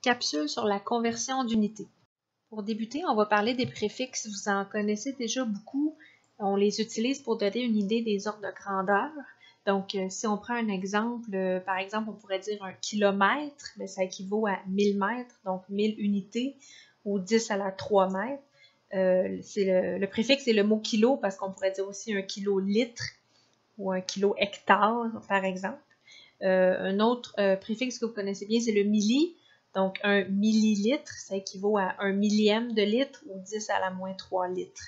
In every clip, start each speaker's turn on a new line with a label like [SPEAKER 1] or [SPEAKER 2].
[SPEAKER 1] Capsule sur la conversion d'unités. Pour débuter, on va parler des préfixes. Vous en connaissez déjà beaucoup. On les utilise pour donner une idée des ordres de grandeur. Donc, si on prend un exemple, par exemple, on pourrait dire un kilomètre, bien, ça équivaut à 1000 mètres, donc 1000 unités, ou 10 à la 3 mètres. Le préfixe est le mot kilo, parce qu'on pourrait dire aussi un kilolitre, ou un kilo-hectare, par exemple. Un autre préfixe que vous connaissez bien, c'est le milli. Donc, un millilitre, ça équivaut à un millième de litre ou 10 à la moins 3 litres.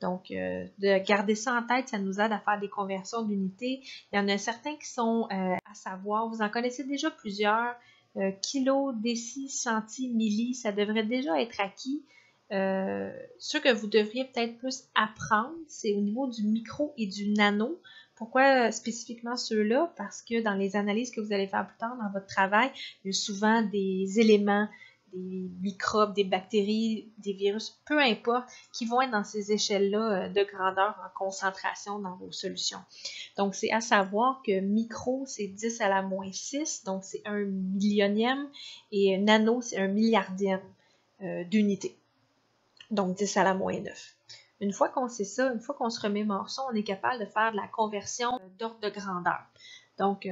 [SPEAKER 1] Donc, de garder ça en tête, ça nous aide à faire des conversions d'unités. Il y en a certains qui sont à savoir, vous en connaissez déjà plusieurs, kilo, déci, centi, milli, ça devrait déjà être acquis. Ce que vous devriez peut-être plus apprendre, c'est au niveau du micro et du nano. Pourquoi spécifiquement ceux-là? Parce que dans les analyses que vous allez faire plus tard dans votre travail, il y a souvent des éléments, des microbes, des bactéries, des virus, peu importe, qui vont être dans ces échelles-là de grandeur en concentration dans vos solutions. Donc, c'est à savoir que micro, c'est 10 à la moins 6, donc c'est un millionième, et nano, c'est un milliardième d'unité. Donc 10 à la moins 9. Une fois qu'on sait ça, une fois qu'on se remémore ça, on est capable de faire de la conversion d'ordre de grandeur. Donc,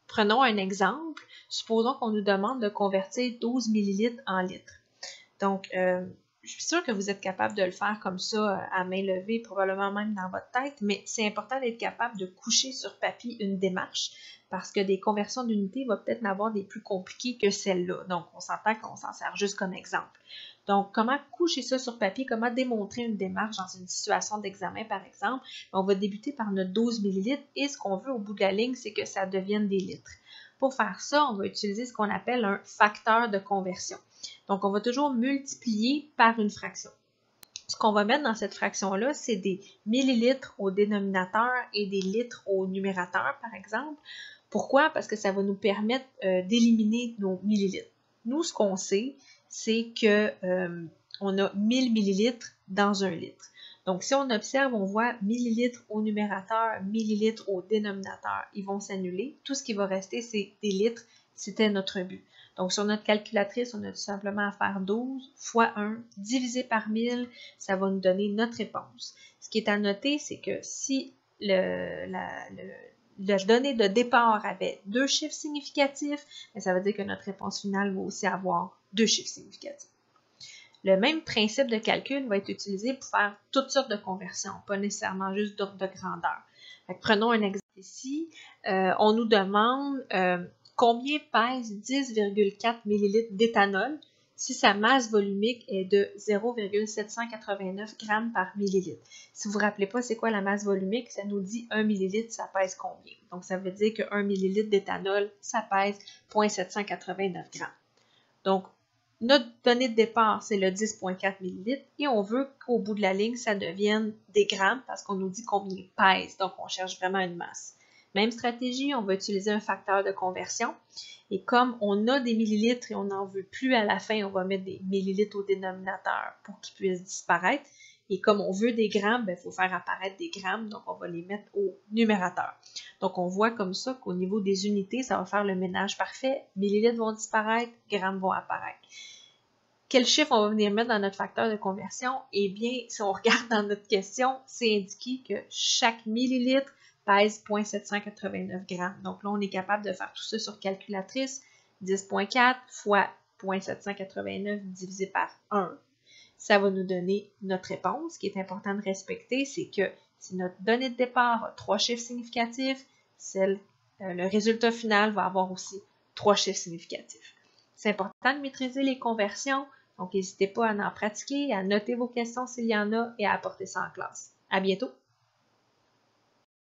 [SPEAKER 1] prenons un exemple. Supposons qu'on nous demande de convertir 12 millilitres en litres. Donc, je suis sûre que vous êtes capable de le faire comme ça, à main levée, probablement même dans votre tête, mais c'est important d'être capable de coucher sur papier une démarche, parce que des conversions d'unités vont peut-être en avoir des plus compliquées que celle-là. Donc, on s'entend qu'on s'en sert juste comme exemple. Donc, comment coucher ça sur papier, comment démontrer une démarche dans une situation d'examen, par exemple? On va débuter par notre 12 millilitres et ce qu'on veut au bout de la ligne, c'est que ça devienne des litres. Pour faire ça, on va utiliser ce qu'on appelle un facteur de conversion. Donc, on va toujours multiplier par une fraction. Ce qu'on va mettre dans cette fraction-là, c'est des millilitres au dénominateur et des litres au numérateur, par exemple. Pourquoi? Parce que ça va nous permettre d'éliminer nos millilitres. Nous, ce qu'on sait, c'est que on a 1000 millilitres dans un litre. Donc, si on observe, on voit millilitres au numérateur, millilitres au dénominateur. Ils vont s'annuler. Tout ce qui va rester, c'est des litres. C'était notre but. Donc, sur notre calculatrice, on a tout simplement à faire 12 fois 1 divisé par 1000. Ça va nous donner notre réponse. Ce qui est à noter, c'est que si la donnée de départ avait 2 chiffres significatifs, ça veut dire que notre réponse finale va aussi avoir 2 chiffres significatifs. Le même principe de calcul va être utilisé pour faire toutes sortes de conversions, pas nécessairement juste d'ordre de grandeur. Prenons un exemple ici. On nous demande combien pèse 10,4 ml d'éthanol si sa masse volumique est de 0,789 g par millilitre. Si vous ne vous rappelez pas c'est quoi la masse volumique, ça nous dit 1 millilitre, ça pèse combien? Donc, ça veut dire que 1 millilitre d'éthanol, ça pèse 0,789 g. Donc, notre donnée de départ, c'est le 10,4 ml et on veut qu'au bout de la ligne, ça devienne des grammes parce qu'on nous dit combien pèse. Donc, on cherche vraiment une masse. Même stratégie, on va utiliser un facteur de conversion. Et comme on a des millilitres et on n'en veut plus à la fin, on va mettre des millilitres au dénominateur pour qu'ils puissent disparaître. Et comme on veut des grammes, il faut faire apparaître des grammes, donc on va les mettre au numérateur. Donc, on voit comme ça qu'au niveau des unités, ça va faire le ménage parfait. Millilitres vont disparaître, grammes vont apparaître. Quel chiffre on va venir mettre dans notre facteur de conversion? Eh bien, si on regarde dans notre question, c'est indiqué que chaque millilitre pèse 0,789 g. Donc là, on est capable de faire tout ça sur calculatrice. 10,4 fois 0,789 divisé par 1. Ça va nous donner notre réponse. Ce qui est important de respecter, c'est que si notre donnée de départ a 3 chiffres significatifs, le résultat final va avoir aussi 3 chiffres significatifs. C'est important de maîtriser les conversions, donc n'hésitez pas à en pratiquer, à noter vos questions s'il y en a et à apporter ça en classe. À bientôt!